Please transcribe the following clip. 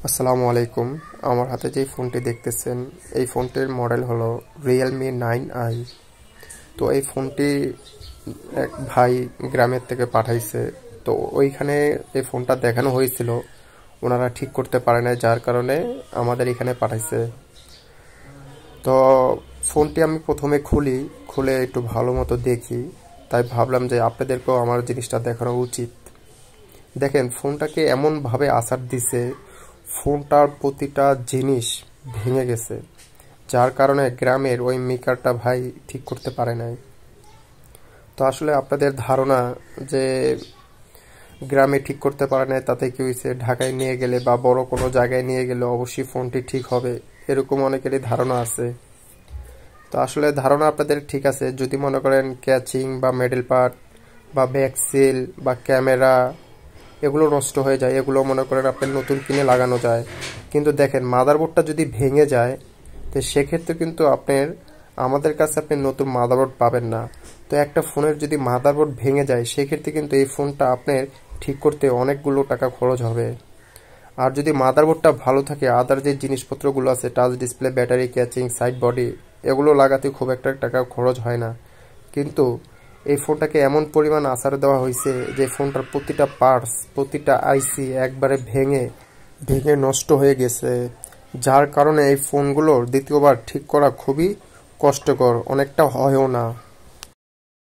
আসসালামু আলাইকুম। আমার হাতে যে ফোনটি দেখতেছেন এই ফোনটির মডেল হলো Realme 9i। তো এই ফোনটি এক ভাই গ্রামের থেকে পাঠাইছে। তো ওইখানে এই ফোনটা দেখানো হয়েছিল, ওনারা ঠিক করতে পারে না, যার কারণে আমাদের এখানে পাঠাইছে। তো ফোনটি আমি প্রথমে খুলে একটু ভালো মতো দেখি, তাই ভাবলাম যে আপনাদেরকেও আমার জিনিসটা দেখানো উচিত। দেখেন ফোনটাকে এমনভাবে আছাড় দিছে, ফোনটার প্রতিটা জিনিস ভেঙে গেছে, যার কারণে গ্রামের ওই মেকারটা ভাই ঠিক করতে পারে নাই। তো আসলে আপনাদের ধারণা যে গ্রামে ঠিক করতে পারে নাই তাতে কি হয়েছে, ঢাকায় নিয়ে গেলে বা বড় কোনো জায়গায় নিয়ে গেলে অবশ্যই ফোনটি ঠিক হবে, এরকম অনেকেরই ধারণা আছে। তো আসলে ধারণা আপনাদের ঠিক আছে যদি মনে করেন ক্যাচিং বা মেডেল পার্ট বা ব্যাক সিল বা ক্যামেরা এগুলো নষ্ট হয়ে যায়, এগুলো মনে করেন আপনার নতুন কিনে লাগানো যায়। কিন্তু দেখেন মাদারবোর্ডটা যদি ভেঙে যায়, তো সেক্ষেত্রে কিন্তু আপনার আমাদের কাছে আপনি নতুন মাদারবোর্ড পাবেন না। তো একটা ফোনের যদি মাদারবোর্ড ভেঙে যায় সেক্ষেত্রে কিন্তু এই ফোনটা আপনার ঠিক করতে অনেকগুলো টাকা খরচ হবে। আর যদি মাদারবোর্ডটা ভালো থাকে, আদার যে জিনিসপত্রগুলো আছে টাচ ডিসপ্লে, ব্যাটারি, ক্যাচিং, সাইড বডি, এগুলো লাগাতে খুব একটা টাকা খরচ হয় না। কিন্তু এই ফোনটাকে এমন পরিমাণ আছাড় দেওয়া হয়েছে যে ফোনটার প্রতিটা পার্টস, প্রতিটা আইসি একবারে ভেঙে ভেঙে নষ্ট হয়ে গেছে, যার কারণে এই ফোনগুলোর দ্বিতীয়বার ঠিক করা খুবই কষ্টকর, অনেকটা হয়ও না।